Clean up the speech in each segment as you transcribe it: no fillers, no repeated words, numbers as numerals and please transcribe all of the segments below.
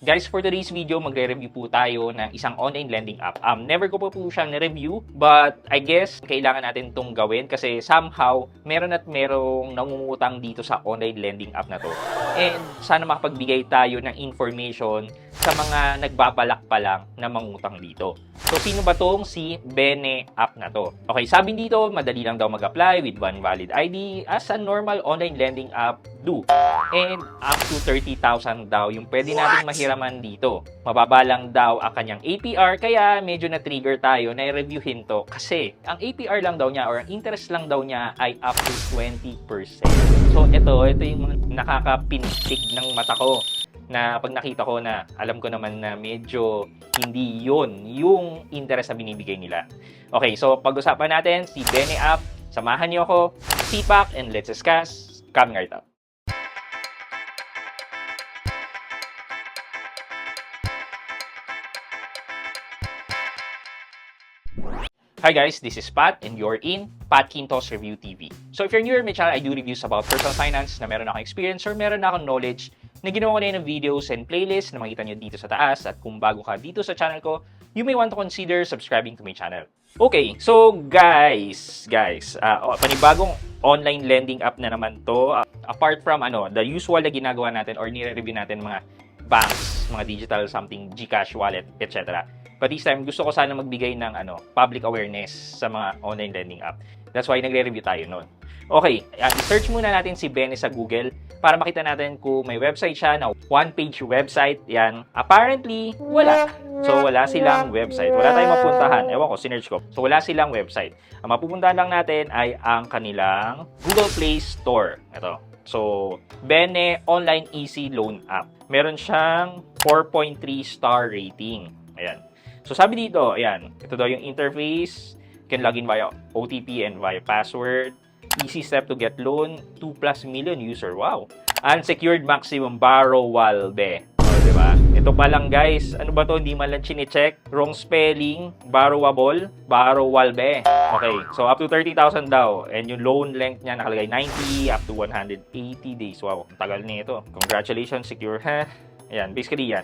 Guys, for today's video, magre-review po tayo ng isang online lending app. Never ko pa po siyang na-review, but I guess kailangan natin itong gawin kasi somehow, meron merong nangungutang dito sa online lending app na to. And sana makapagbigay tayo ng information sa mga nagbabalak pa lang na mangutang dito. So, sino ba tong si Bene app na to? Okay, sabi dito, madali lang daw mag-apply with one valid ID as a normal online lending app do. And up to 30,000 daw yung pwede nating mahiraman dito. Mababa lang daw ang kanyang APR, kaya medyo na-trigger tayo na i-reviewin to kasi ang APR lang daw niya or ang interest lang daw niya ay up to 20%. So, ito yung mga nakakapintig ng mata ko na pag nakita ko na alam ko naman na medyo hindi yon yung interest na binibigay nila. Okay, so pag-usapan natin si Bene app. Samahan niyo ako, sipak, and let's discuss coming right up. Hi guys, this is Pat and you're in Pat Quintos Review TV. So if you're new to my channel, I do reviews about personal finance na meron akong experience or meron akong knowledge na ginawa ko na yun ng videos and playlists na makita nyo dito sa taas. At kung bago ka dito sa channel ko, you may want to consider subscribing to my channel. Okay, so guys, panibagong online lending app na naman to. Apart from the usual na ginagawa natin or nire-review natin mga banks, mga digital something, GCash wallet, etc. But this time, gusto ko sana magbigay ng public awareness sa mga online lending app. That's why nagre-review tayo noon. Okay, search muna natin si Bene sa Google para makita natin kung may website siya na one-page website. Yan. Apparently, wala. So, wala silang website. Wala tayong mapuntahan. Ewan ko, sinerch ko. So, wala silang website. Ang mapupuntahan lang natin ay ang kanilang Google Play Store. Ito. So, Bene Online Easy Loan App. Meron siyang 4.3 star rating. Ayan. So, sabi dito, ayan, ito daw yung interface. You can log in via OTP and via password. Easy step to get loan. 2+ million user. Wow. Unsecured maximum borrowable. O, diba? Ito pa lang, guys. Ano ba to? Hindi man lang chine-check. Wrong spelling. Borrowable. Borrowable. Okay. So, up to 30,000 daw. And yung loan length niya nakalagay 90 up to 180 days. Wow. Ang tagal nito. Congratulations, secure. Ayan. Basically, yan.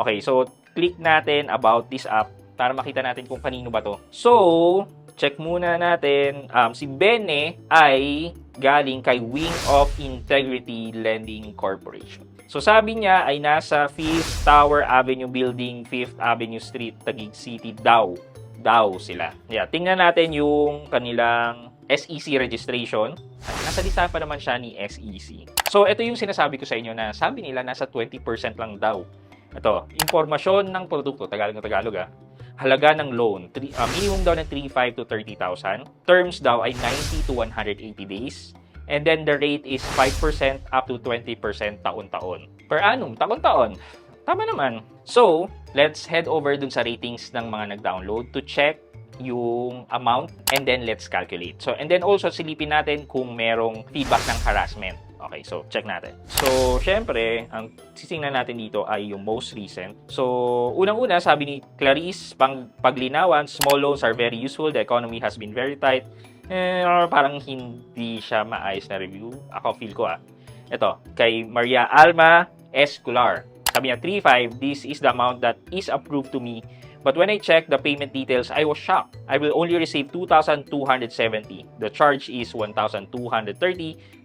Okay. So, click natin about this app para makita natin kung kanino ba to. So, check muna natin. Si Bene ay galing kay Wing of Integrity Lending Corporation. So, sabi niya ay nasa 5th Tower Avenue Building, 5th Avenue Street, Taguig City daw sila. Yeah, tingnan natin yung kanilang SEC registration. Nasa listahan pa naman siya ni SEC. So, ito yung sinasabi ko sa inyo na sabi nila nasa 20% lang daw. Ito, impormasyon ng produkto, Tagalog na Tagalog halaga ng loan, minimum daw ng 35 to 30,000. Terms daw ay 90 to 180 days. And then the rate is 5% up to 20% taon-taon. Per annum, taon-taon. Tama naman. So, let's head over dun sa ratings ng mga nag-download to check yung amount and then let's calculate. So, and then also silipin natin kung merong feedback ng harassment. Okay, so check natin. So, syempre, ang sitingnan natin dito ay yung most recent. So, unang-una, sabi ni Clarice Paglinawan, small loans are very useful. The economy has been very tight. Parang hindi siya maayos na review. Ako, feel ko Ito, kay Maria Alma Escolar. Sabi niya, 3.5, this is the amount that is approved to me. But when I checked the payment details, I was shocked. I will only receive 2,270. The charge is 1,230.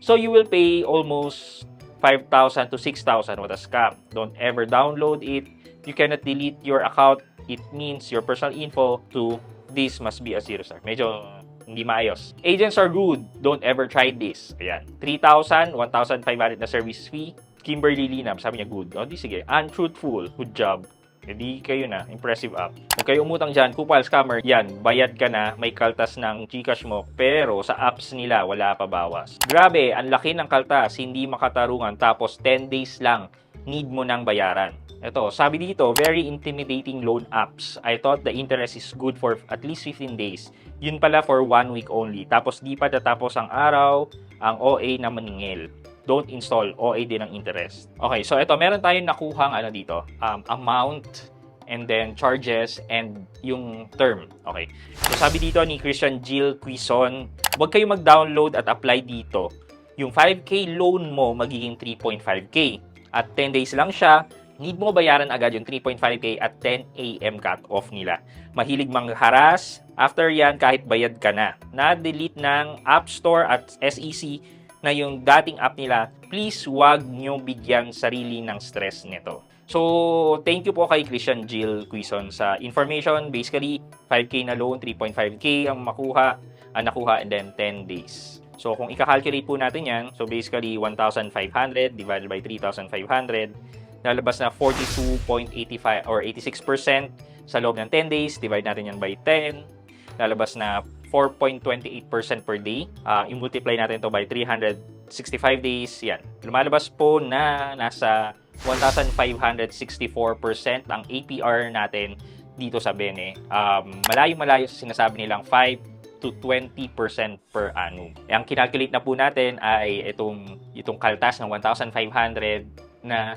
So you will pay almost 5,000 to 6,000. What a scam. Don't ever download it. You cannot delete your account. It means your personal info to this must be a 0-star. Medyo hindi maayos. Agents are rude. Don't ever try this. Ayan. 3,000, 1,500 na service fee. Kimberly Linam, sabi niya good. O, di sige. Untruthful. Good job. Hindi kayo na. Impressive app. Kung kayo umutang dyan, kupal, scammer, yan, bayad ka na, may kaltas ng GCash mo, pero sa apps nila, wala pa bawas. Grabe, ang laki ng kaltas, hindi makatarungan, tapos 10 days lang, need mo nang bayaran. Ito, sabi dito, very intimidating loan apps. I thought the interest is good for at least 15 days. Yun pala for 1 week only. Tapos di pa tatapos ang araw, ang OA na maningil. Don't install, OA din ang interest. Okay, so ito, meron tayong nakuhang dito, amount, and then charges, and yung term. Okay, so sabi dito ni Christian Jill Quison, huwag kayo mag-download at apply dito. Yung 5K loan mo, magiging 3.5K. At 10 days lang siya, need mo bayaran agad yung 3.5K at 10 AM cut-off nila. Mahilig mangharas, after yan kahit bayad ka na-delete ng App Store at SEC na yung dating app nila, please wag nyo bigyan sarili ng stress nito. So, thank you po kay Christian Jill Quizon sa information. Basically, 5K na loan, 3.5K ang nakuha and then 10 days. So, kung i-calculate po natin yan, so basically 1,500 divided by 3,500, lalabas na 42.85 or 86% sa loob ng 10 days. Divide natin yan by 10. Lalabas na 4.28% per day. I-multiply natin to by 365 days. Yan. Lumalabas po na nasa 1,564% ang APR natin dito sa Bene. Malayo-malayo sa sinasabi nilang 5 to 20% per annum. Ang kinalculate na po natin ay itong kaltas ng 1,500 na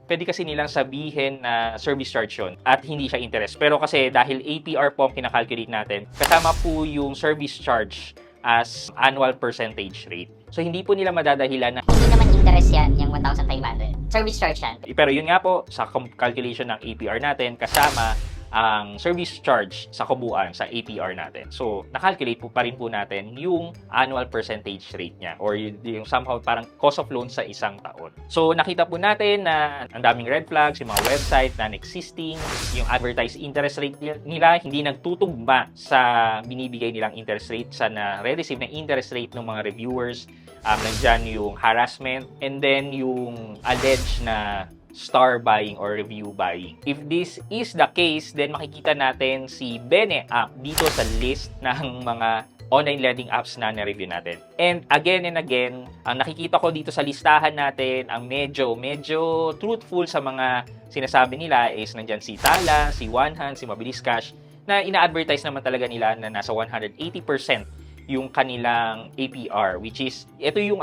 pwede kasi nilang sabihin na service charge yun at hindi siya interest. Pero kasi dahil APR po ang kinakalculate natin, kasama po yung service charge as annual percentage rate. So, hindi po nila madadahilan na hindi naman interest yan, yung 1,500. Service charge yan. Pero yun nga po, sa calculation ng APR natin, kasama ang service charge sa kabuuan sa APR natin. So, nakalculate po pa rin po natin yung annual percentage rate niya or yung somehow parang cost of loan sa isang taon. So, nakita po natin na ang daming red flags, yung mga website na existing, yung advertised interest rate nila, hindi nagtutugma sa binibigay nilang interest rate, sa na-receive na interest rate ng mga reviewers. Nandyan yung harassment and then yung alleged na star buying or review buying. If this is the case, then makikita natin si Bene app dito sa list ng mga online lending apps na na-review natin. And again and again, ang nakikita ko dito sa listahan natin, ang medyo truthful sa mga sinasabi nila is nandyan si Tala, si One Hand, si Mabilis Cash, na ina-advertise naman talaga nila na nasa 180% yung kanilang APR, which is, ito yung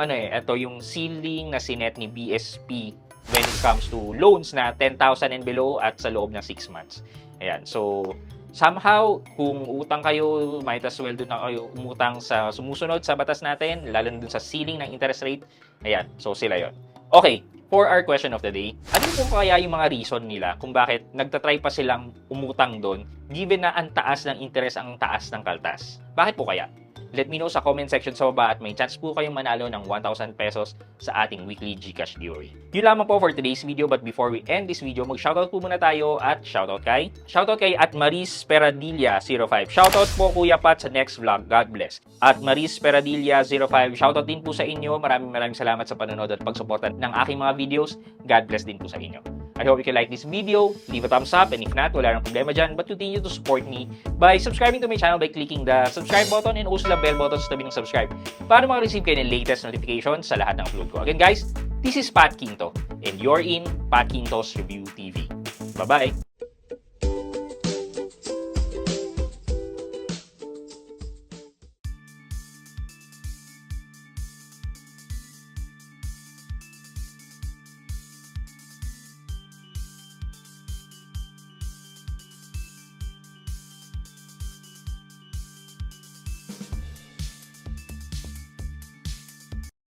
ceiling na sinet ni BSP when it comes to loans na 10,000 and below at sa loob ng 6 months. Ayan. So, somehow, kung utang kayo, might as well doon na kayo umutang sa sumusunod sa batas natin, lalo na dun sa ceiling ng interest rate. Ayan. So, sila yon. Okay. For our question of the day, ano po kaya yung mga reason nila kung bakit nagtatry pa silang umutang doon given na ang taas ng interest, ang taas ng kaltas? Bakit po kaya? Let me know sa comment section sa baba at may chance po kayong manalo ng 1,000 pesos sa ating weekly GCash giveaway. Yun lamang po for today's video, but before we end this video, mag-shoutout po muna tayo at shoutout kay at Maris Peradilla 05. Shoutout po Kuya Pat sa next vlog. God bless. At Maris Peradilla 05, shoutout din po sa inyo. Maraming salamat sa panonood at pagsuporta ng aking mga videos. God bless din po sa inyo. I hope you can like this video, leave a thumbs up, and if not, wala nang problema dyan, but continue to support me by subscribing to my channel by clicking the subscribe button and also the bell button sa tabi ng subscribe para makareceive kayo ng latest notifications sa lahat ng upload ko. Again guys, this is Pat Quinto, and you're in Pat Quinto's Review TV. Bye-bye!